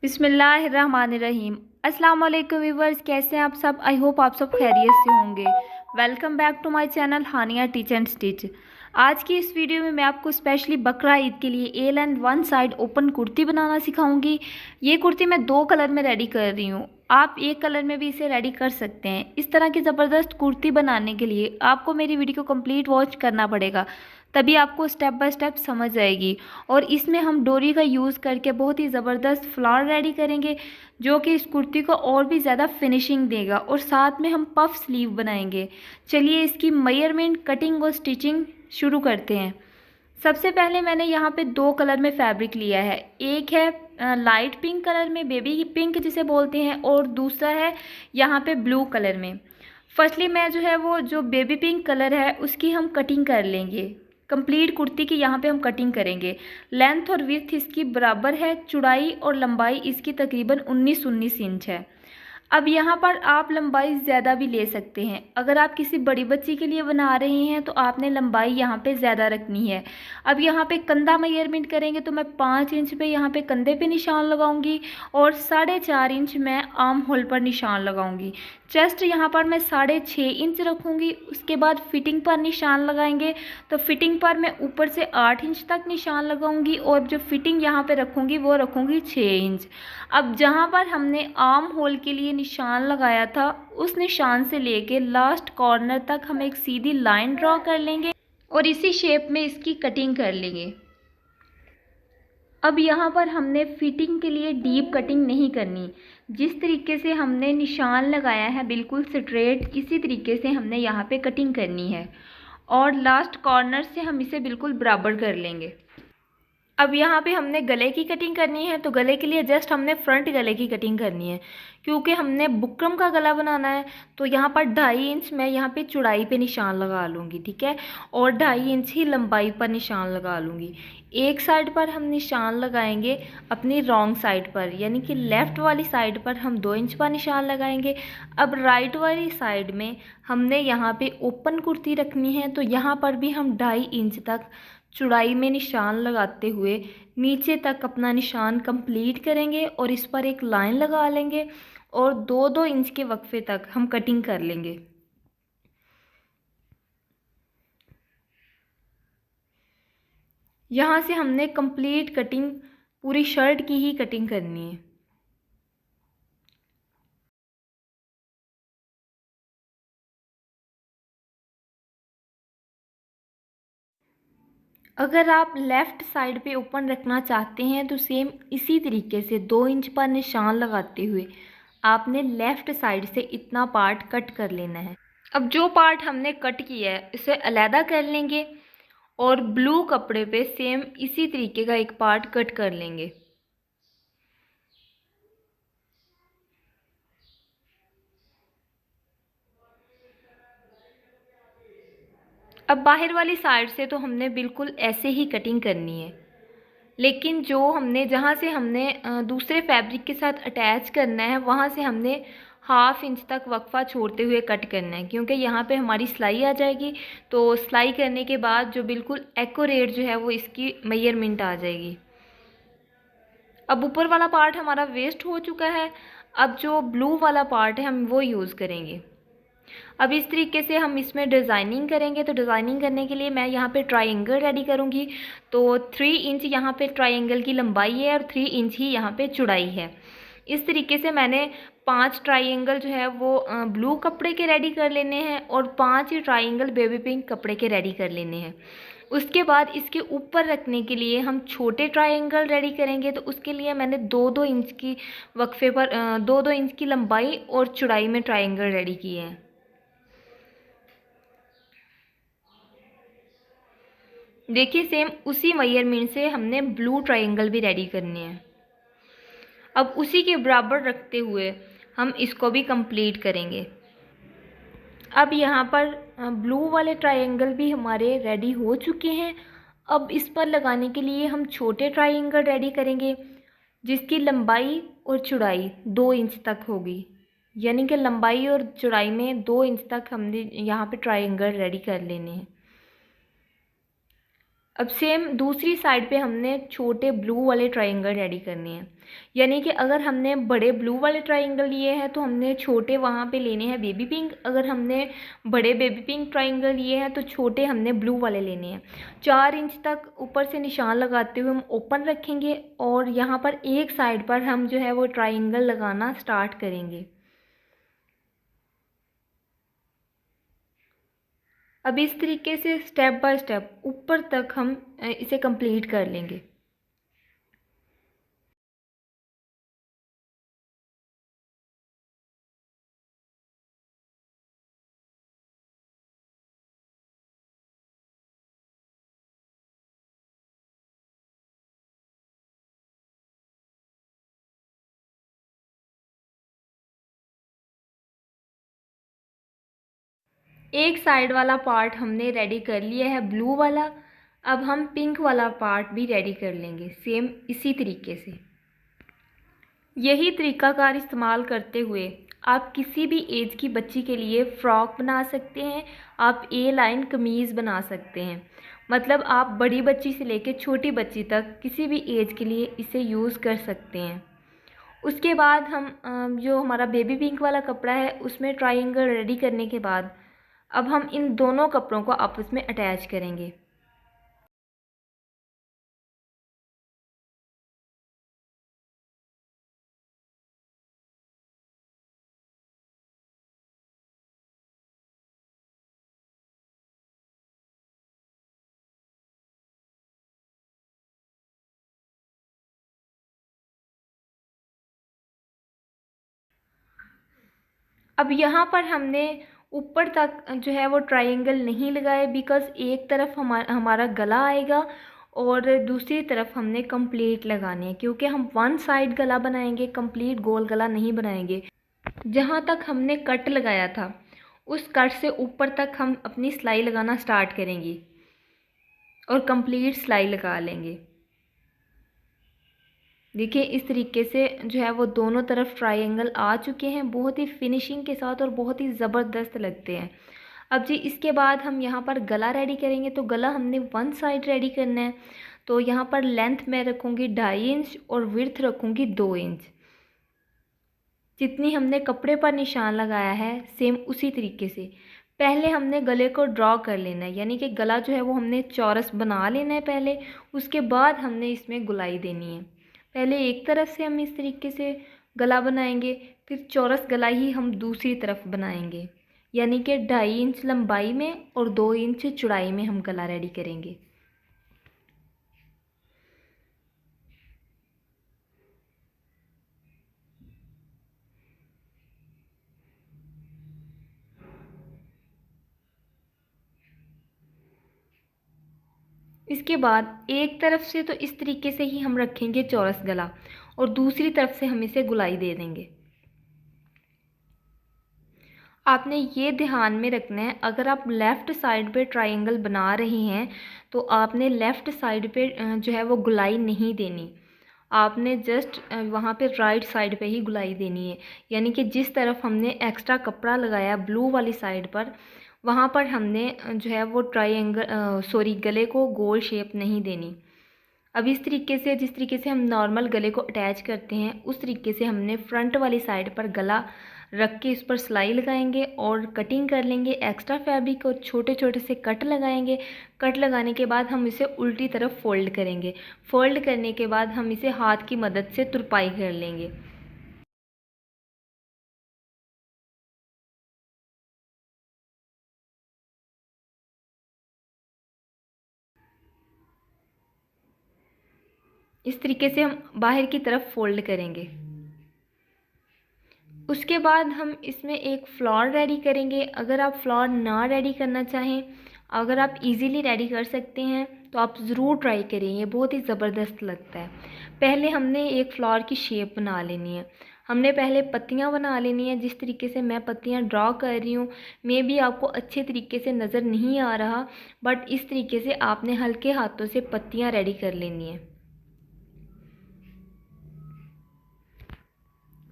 बिस्मिल्लाहिर्रहमानिर्रहीम। अस्सलाम वालेकुम व्यूवर्स, कैसे हैं आप सब। आई होप आप सब खैरियत से होंगे। Welcome back to my channel Haniya teach and stitch. आज की इस वीडियो में मैं आपको स्पेशली बकरा ईद के लिए A line one side open kurti बनाना सिखाऊंगी। ये कुर्ती मैं 2 कलर में रेडी कर रही हूँ, आप एक कलर में भी इसे रेडी कर सकते हैं। इस तरह की ज़बरदस्त कुर्ती बनाने के लिए आपको मेरी वीडियो को कंप्लीट वॉच करना पड़ेगा, तभी आपको स्टेप बाय स्टेप समझ आएगी। और इसमें हम डोरी का यूज़ करके बहुत ही ज़बरदस्त फ्लावर रेडी करेंगे, जो कि इस कुर्ती को और भी ज़्यादा फिनिशिंग देगा। और साथ में हम पफ स्लीव बनाएंगे। चलिए इसकी मेजरमेंट, कटिंग और स्टिचिंग शुरू करते हैं। सबसे पहले मैंने यहाँ पे 2 कलर में फैब्रिक लिया है। एक है लाइट पिंक कलर में, बेबी पिंक जिसे बोलते हैं, और दूसरा है यहाँ पे ब्लू कलर में। फर्स्टली मैं जो है वो जो बेबी पिंक कलर है उसकी हम कटिंग कर लेंगे। कंप्लीट कुर्ती की यहाँ पे हम कटिंग करेंगे। लेंथ और विड्थ इसकी बराबर है, चौड़ाई और लंबाई इसकी तकरीबन 19-19 इंच है। अब यहाँ पर आप लंबाई ज़्यादा भी ले सकते हैं। अगर आप किसी बड़ी बच्ची के लिए बना रहे हैं तो आपने लंबाई यहाँ पे ज़्यादा रखनी है। अब यहाँ पे कंधा मेजरमेंट करेंगे तो मैं 5 इंच पे यहाँ पे कंधे पे निशान लगाऊंगी और 4.5 इंच मैं आर्म होल पर निशान लगाऊंगी। चेस्ट यहाँ पर मैं 6.5 इंच रखूँगी। उसके बाद फिटिंग पर निशान लगाएंगे, तो फिटिंग पर मैं ऊपर से 8 इंच तक निशान लगाऊंगी और जो फिटिंग यहाँ पे रखूँगी वो रखूँगी 6 इंच। अब जहाँ पर हमने आर्म होल के लिए निशान लगाया था उस निशान से लेके लास्ट कॉर्नर तक हम एक सीधी लाइन ड्रॉ कर लेंगे और इसी शेप में इसकी कटिंग कर लेंगे। अब यहाँ पर हमने फिटिंग के लिए डीप कटिंग नहीं करनी। जिस तरीके से हमने निशान लगाया है बिल्कुल स्ट्रेट, इसी तरीके से हमने यहाँ पे कटिंग करनी है और लास्ट कॉर्नर से हम इसे बिल्कुल बराबर कर लेंगे। अब यहाँ पे हमने गले की कटिंग करनी है, तो गले के लिए जस्ट हमने फ्रंट गले की कटिंग करनी है, क्योंकि हमने बुकरम का गला बनाना है। तो यहाँ पर 2.5 इंच मैं यहाँ पे चौड़ाई पे निशान लगा लूँगी, ठीक है, और 2.5 इंच ही लंबाई पर निशान लगा लूँगी। एक साइड पर हम निशान लगाएंगे अपनी रॉन्ग साइड पर, यानी कि लेफ़्ट वाली साइड पर हम 2 इंच पर निशान लगाएंगे। अब राइट वाली साइड में हमने यहाँ पे ओपन कुर्ती रखनी है, तो यहाँ पर भी हम 2.5 इंच तक चौड़ाई में निशान लगाते हुए नीचे तक अपना निशान कंप्लीट करेंगे और इस पर एक लाइन लगा लेंगे और 2-2 इंच के वक्फे तक हम कटिंग कर लेंगे। यहाँ से हमने कंप्लीट कटिंग पूरी शर्ट की ही कटिंग करनी है। अगर आप लेफ़्ट साइड पे ओपन रखना चाहते हैं तो सेम इसी तरीके से 2 इंच पर निशान लगाते हुए आपने लेफ़्ट साइड से इतना पार्ट कट कर लेना है। अब जो पार्ट हमने कट किया है इसे अलहदा कर लेंगे और ब्लू कपड़े पे सेम इसी तरीके का एक पार्ट कट कर लेंगे। अब बाहर वाली साइड से तो हमने बिल्कुल ऐसे ही कटिंग करनी है, लेकिन जो हमने जहाँ से हमने दूसरे फैब्रिक के साथ अटैच करना है वहाँ से हमने 1/2 इंच तक वक्फा छोड़ते हुए कट करना है, क्योंकि यहाँ पे हमारी सिलाई आ जाएगी। तो सिलाई करने के बाद जो बिल्कुल एक्यूरेट जो है वो इसकी मेजरमेंट आ जाएगी। अब ऊपर वाला पार्ट हमारा वेस्ट हो चुका है। अब जो ब्लू वाला पार्ट है हम वो यूज़ करेंगे। अब इस तरीके से हम इसमें डिज़ाइनिंग करेंगे। तो डिज़ाइनिंग करने के लिए मैं यहाँ पे ट्रायंगल रेडी करूँगी। तो 3 इंच यहाँ पे ट्रायंगल की लंबाई है और 3 इंच ही यहाँ पे चौड़ाई है। इस तरीके से मैंने 5 ट्रायंगल जो है वो ब्लू कपड़े के रेडी कर लेने हैं और 5 ही ट्रायंगल बेबी पिंक कपड़े के रेडी कर लेने हैं। उसके बाद इसके ऊपर रखने के लिए हम छोटे ट्रायंगल रेडी करेंगे। तो उसके लिए मैंने 2-2 इंच की वक्फे पर 2-2 इंच की लंबाई और चौड़ाई में ट्रायंगल रेडी किए हैं। देखिए सेम उसी मेजरमेंट से हमने ब्लू ट्रायंगल भी रेडी करने हैं। अब उसी के बराबर रखते हुए हम इसको भी कंप्लीट करेंगे। अब यहाँ पर ब्लू वाले ट्रायंगल भी हमारे रेडी हो चुके हैं। अब इस पर लगाने के लिए हम छोटे ट्रायंगल रेडी करेंगे, जिसकी लंबाई और चौड़ाई 2 इंच तक होगी, यानी कि लंबाई और चौड़ाई में 2 इंच तक हमने यहाँ पे ट्रायंगल रेडी कर लेने हैं। अब सेम दूसरी साइड पे हमने छोटे ब्लू वाले ट्रायंगल रेडी करने हैं। यानी कि अगर हमने बड़े ब्लू वाले ट्रायंगल लिए हैं तो हमने छोटे वहाँ पे लेने हैं बेबी पिंक। अगर हमने बड़े बेबी पिंक ट्रायंगल लिए हैं तो छोटे हमने ब्लू वाले लेने हैं। 4 इंच तक ऊपर से निशान लगाते हुए हम ओपन रखेंगे और यहाँ पर एक साइड पर हम जो है वो ट्रायंगल लगाना स्टार्ट करेंगे। अब इस तरीके से स्टेप बाय स्टेप ऊपर तक हम इसे कंप्लीट कर लेंगे। एक साइड वाला पार्ट हमने रेडी कर लिया है ब्लू वाला। अब हम पिंक वाला पार्ट भी रेडी कर लेंगे सेम इसी तरीके से। यही तरीकाकार इस्तेमाल करते हुए आप किसी भी एज की बच्ची के लिए फ़्रॉक बना सकते हैं। आप ए लाइन कमीज़ बना सकते हैं। मतलब आप बड़ी बच्ची से लेकर छोटी बच्ची तक किसी भी एज के लिए इसे यूज़ कर सकते हैं। उसके बाद हम जो हमारा बेबी पिंक वाला कपड़ा है उसमें ट्रायंगल रेडी करने के बाद अब हम इन दोनों कपड़ों को आपस में अटैच करेंगे। अब यहाँ पर हमने ऊपर तक जो है वो ट्रायंगल नहीं लगाए बिकॉज़ एक तरफ हमारा गला आएगा और दूसरी तरफ हमने कंप्लीट लगाने हैं, क्योंकि हम वन साइड गला बनाएंगे, कंप्लीट गोल गला नहीं बनाएंगे। जहाँ तक हमने कट लगाया था उस कट से ऊपर तक हम अपनी सिलाई लगाना स्टार्ट करेंगे और कंप्लीट सिलाई लगा लेंगे। देखिए इस तरीके से जो है वो दोनों तरफ ट्रायंगल आ चुके हैं, बहुत ही फिनिशिंग के साथ और बहुत ही ज़बरदस्त लगते हैं। अब जी इसके बाद हम यहाँ पर गला रेडी करेंगे। तो गला हमने वन साइड रेडी करना है। तो यहाँ पर लेंथ मैं रखूँगी 2.5 इंच और विड्थ रखूँगी 2 इंच। जितनी हमने कपड़े पर निशान लगाया है सेम उसी तरीके से पहले हमने गले को ड्रॉ कर लेना है। यानी कि गला जो है वो हमने चौरस बना लेना है पहले, उसके बाद हमने इसमें गुलाई देनी है। पहले एक तरफ से हम इस तरीके से गला बनाएंगे, फिर चौरस गला ही हम दूसरी तरफ बनाएंगे। यानी कि 2.5 इंच लंबाई में और 2 इंच चौड़ाई में हम गला रेडी करेंगे। इसके बाद एक तरफ से तो इस तरीके से ही हम रखेंगे चौरस गला और दूसरी तरफ से हम इसे गुलाई दे देंगे। आपने ये ध्यान में रखना है, अगर आप लेफ़्ट साइड पे ट्रायंगल बना रहे हैं तो आपने लेफ़्ट साइड पे जो है वो गुलाई नहीं देनी। आपने जस्ट वहाँ पे राइट साइड पे ही गुलाई देनी है। यानी कि जिस तरफ हमने एक्स्ट्रा कपड़ा लगाया ब्लू वाली साइड पर, वहाँ पर हमने जो है वो गले को गोल शेप नहीं देनी। अब इस तरीके से जिस तरीके से हम नॉर्मल गले को अटैच करते हैं उस तरीके से हमने फ्रंट वाली साइड पर गला रख के इस पर सिलाई लगाएंगे और कटिंग कर लेंगे। एक्स्ट्रा फैब्रिक और छोटे छोटे से कट लगाएंगे। कट लगाने के बाद हम इसे उल्टी तरफ फोल्ड करेंगे। फोल्ड करने के बाद हम इसे हाथ की मदद से तुरपाई कर लेंगे। इस तरीके से हम बाहर की तरफ फोल्ड करेंगे। उसके बाद हम इसमें एक फ्लावर रेडी करेंगे। अगर आप फ्लावर ना रेडी करना चाहें, अगर आप इजीली रेडी कर सकते हैं तो आप ज़रूर ट्राई करें, ये बहुत ही ज़बरदस्त लगता है। पहले हमने एक फ्लावर की शेप बना लेनी है। हमने पहले पत्तियां बना लेनी है। जिस तरीके से मैं पत्तियां ड्रॉ कर रही हूँ मे बी आपको अच्छे तरीके से नज़र नहीं आ रहा, बट इस तरीके से आपने हल्के हाथों से पत्तियां रेडी कर लेनी है।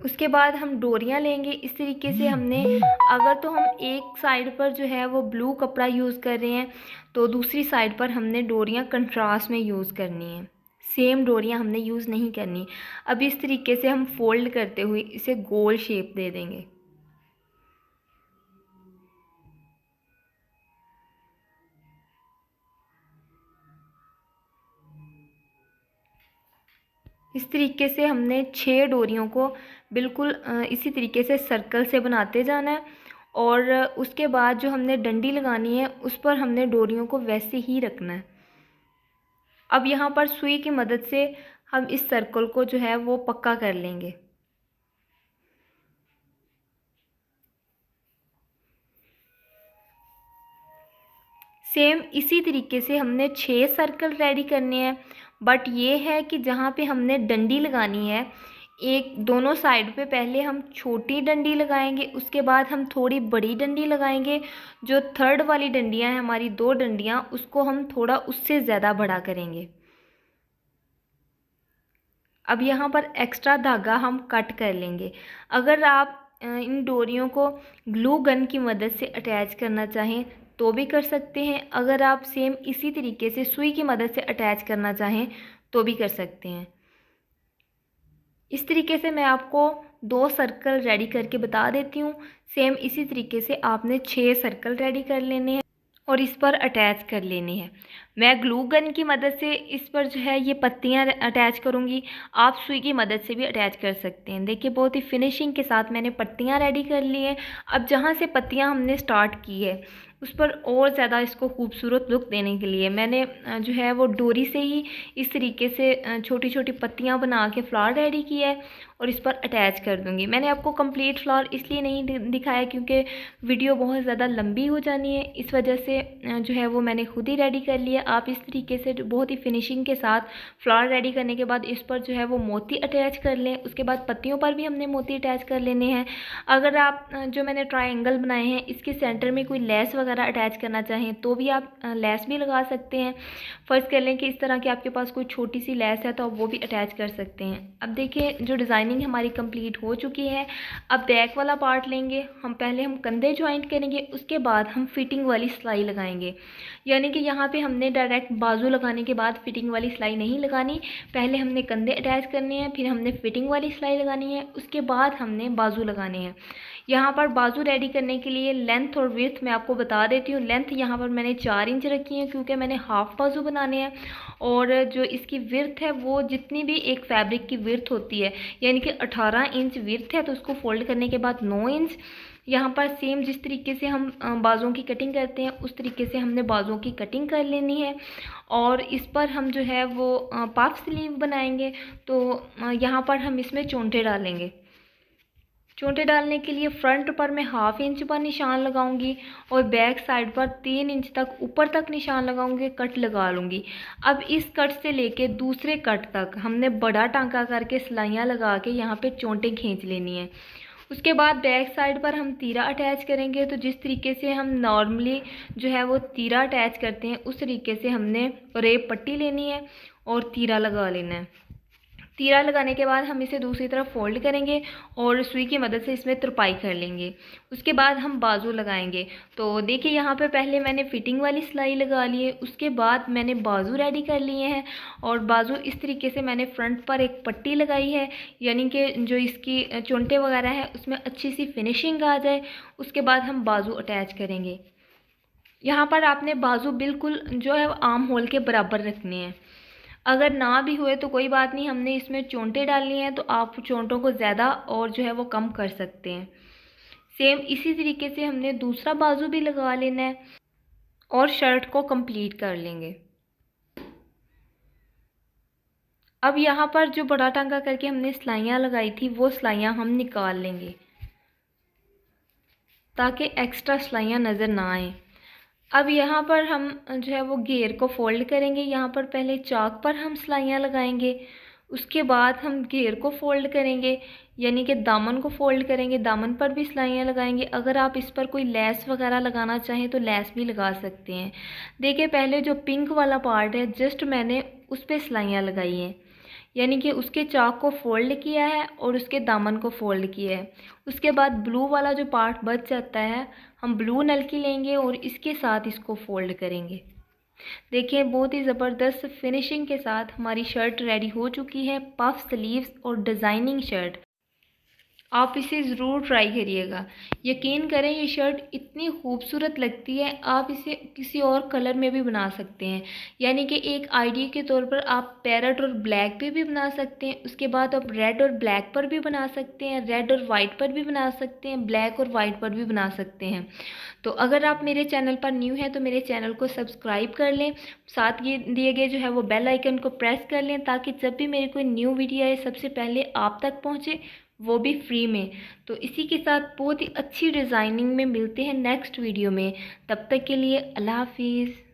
उसके बाद हम डोरियाँ लेंगे। इस तरीके से हमने, अगर तो हम एक साइड पर जो है वो ब्लू कपड़ा यूज़ कर रहे हैं तो दूसरी साइड पर हमने डोरियाँ कंट्रास्ट में यूज़ करनी है, सेम डोरियाँ हमने यूज़ नहीं करनी। अब इस तरीके से हम फोल्ड करते हुए इसे गोल शेप दे देंगे। इस तरीके से हमने 6 डोरियों को बिल्कुल इसी तरीके से सर्कल से बनाते जाना है और उसके बाद जो हमने डंडी लगानी है उस पर हमने डोरियों को वैसे ही रखना है। अब यहाँ पर सुई की मदद से हम इस सर्कल को जो है वो पक्का कर लेंगे। सेम इसी तरीके से हमने 6 सर्कल रेडी करने हैं, बट ये है कि जहाँ पे हमने डंडी लगानी है, एक दोनों साइड पे पहले हम छोटी डंडी लगाएंगे, उसके बाद हम थोड़ी बड़ी डंडी लगाएंगे। जो थर्ड वाली डंडियाँ हैं हमारी 2 डंडियाँ, उसको हम थोड़ा उससे ज़्यादा बड़ा करेंगे। अब यहाँ पर एक्स्ट्रा धागा हम कट कर लेंगे। अगर आप इन डोरियों को ग्लू गन की मदद से अटैच करना चाहें तो भी कर सकते हैं। अगर आप सेम इसी तरीके से सुई की मदद से अटैच करना चाहें तो भी कर सकते हैं। इस तरीके से मैं आपको 2 सर्कल रेडी करके बता देती हूँ। सेम इसी तरीके से आपने 6 सर्कल रेडी कर लेने हैं और इस पर अटैच कर लेने हैं। मैं ग्लू गन की मदद से इस पर जो है ये पत्तियाँ अटैच करूँगी, आप सुई की मदद से भी अटैच कर सकते हैं। देखिए बहुत ही फिनिशिंग के साथ मैंने पत्तियाँ रेडी कर ली हैं। अब जहाँ से पत्तियाँ हमने स्टार्ट की है उस पर और ज़्यादा इसको खूबसूरत लुक देने के लिए मैंने जो है वो डोरी से ही इस तरीके से छोटी छोटी पत्तियाँ बना के फ्लावर रेडी किया है और इस पर अटैच कर दूँगी। मैंने आपको कंप्लीट फ्लावर इसलिए नहीं दिखाया क्योंकि वीडियो बहुत ज़्यादा लंबी हो जानी है, इस वजह से जो है वो मैंने खुद ही रेडी कर लिया। आप इस तरीके से बहुत ही फिनिशिंग के साथ फ्लावर रेडी करने के बाद इस पर जो है वो मोती अटैच कर लें। उसके बाद पत्तियों पर भी हमने मोती अटैच कर लेने हैं। अगर आप जो मैंने ट्रायंगल बनाए हैं इसके सेंटर में कोई लेस वगैरह अटैच करना चाहें तो भी आप लेस भी लगा सकते हैं। फ़र्ज़ कर लें कि इस तरह की आपके पास कोई छोटी सी लेस है तो आप वो भी अटैच कर सकते हैं। अब देखिए जो डिज़ाइनिंग हमारी कंप्लीट हो चुकी है। अब बैक वाला पार्ट लेंगे हम, पहले हम कंधे ज्वाइंट करेंगे, उसके बाद हम फिटिंग वाली सिलाई लगाएंगे। यानी कि यहाँ पे हमने डायरेक्ट बाजू लगाने के बाद फिटिंग वाली सिलाई नहीं लगानी, पहले हमने कंधे अटैच करने हैं, फिर हमने फिटिंग वाली सिलाई लगानी है, उसके बाद हमने बाजू लगाने हैं। यहाँ पर बाजू रेडी करने के लिए लेंथ और विड्थ मैं आपको बता देती हूँ। लेंथ यहाँ पर मैंने 4 इंच रखी है क्योंकि मैंने हाफ बाजू बनाने हैं, और जो इसकी विड्थ है वो जितनी भी एक फैब्रिक की विड्थ होती है, यानी कि 18 इंच विड्थ है तो उसको फोल्ड करने के बाद 9 इंच। यहाँ पर सेम जिस तरीके से हम बाजुओं की कटिंग करते हैं उस तरीके से हमने बाजुओं की कटिंग कर लेनी है। और इस पर हम जो है वो पफ स्लीव बनाएंगे, तो यहाँ पर हम इसमें चोंटे डालेंगे। चोंटे डालने के लिए फ्रंट पर मैं हाफ इंच पर निशान लगाऊंगी और बैक साइड पर 3 इंच तक ऊपर तक निशान लगाऊंगी, कट लगा लूँगी। अब इस कट से लेके दूसरे कट तक हमने बड़ा टांका करके सिलाइयाँ लगा के यहाँ पे चोंटे खींच लेनी है। उसके बाद बैक साइड पर हम तीरा अटैच करेंगे। तो जिस तरीके से हम नॉर्मली जो है वो तीरा अटैच करते हैं उस तरीके से हमने रेप पट्टी लेनी है और तीरा लगा लेना है। तीरा लगाने के बाद हम इसे दूसरी तरफ फोल्ड करेंगे और सुई की मदद से इसमें तुरपाई कर लेंगे। उसके बाद हम बाजू लगाएंगे। तो देखिए यहाँ पे पहले मैंने फिटिंग वाली सिलाई लगा ली है, उसके बाद मैंने बाजू रेडी कर लिए हैं और बाजू इस तरीके से मैंने फ्रंट पर एक पट्टी लगाई है, यानी कि जो इसकी चोंटे वगैरह है उसमें अच्छी सी फिनिशिंग आ जाए। उसके बाद हम बाजू अटैच करेंगे। यहाँ पर आपने बाजू बिल्कुल जो है आर्म होल के बराबर रखने हैं। अगर ना भी हुए तो कोई बात नहीं, हमने इसमें चोंटे डालनी है तो आप चोंटों को ज़्यादा और जो है वो कम कर सकते हैं। सेम इसी तरीके से हमने दूसरा बाजू भी लगा लेना है और शर्ट को कंप्लीट कर लेंगे। अब यहाँ पर जो बड़ा टांका करके हमने सिलाइयाँ लगाई थी वो सिलाइयाँ हम निकाल लेंगे ताकि एक्स्ट्रा सिलाइयाँ नज़र ना आए। अब यहाँ पर हम जो है वो घेर को फोल्ड करेंगे। यहाँ पर पहले चाक पर हम सिलाइयाँ लगाएंगे, उसके बाद हम घेर को फोल्ड करेंगे, यानी कि दामन को फोल्ड करेंगे, दामन पर भी सिलाइयाँ लगाएंगे। अगर आप इस पर कोई लेस वगैरह लगाना चाहें तो लेस भी लगा सकते हैं। देखिए पहले जो पिंक वाला पार्ट है जस्ट मैंने उस पर सिलाइयाँ लगाई हैं। यानी कि उसके चाक को फोल्ड किया है और उसके दामन को फोल्ड किया है। उसके बाद ब्लू वाला जो पार्ट बच जाता है, हम ब्लू नलकी लेंगे और इसके साथ इसको फोल्ड करेंगे। देखिए बहुत ही ज़बरदस्त फिनिशिंग के साथ हमारी शर्ट रेडी हो चुकी है, पफ स्लीव्स और डिज़ाइनिंग शर्ट। आप इसे ज़रूर ट्राई करिएगा। यकीन करें ये शर्ट इतनी खूबसूरत लगती है, आप इसे किसी और कलर में भी बना सकते हैं। यानी कि एक आइडिया के तौर पर आप पैरेट और ब्लैक पे भी बना सकते हैं, उसके बाद आप रेड और ब्लैक पर भी बना सकते हैं, रेड और वाइट पर भी बना सकते हैं, ब्लैक और वाइट पर भी बना सकते हैं। तो अगर आप मेरे चैनल पर न्यू हैं तो मेरे चैनल को सब्सक्राइब कर लें, साथ ये दिए गए जो है वो बेल आइकन को प्रेस कर लें, ताकि जब भी मेरी कोई न्यू वीडियो आए सबसे पहले आप तक पहुँचे, वो भी फ्री में। तो इसी के साथ बहुत ही अच्छी डिज़ाइनिंग में मिलते हैं नेक्स्ट वीडियो में। तब तक के लिए अल्लाह हाफिज़।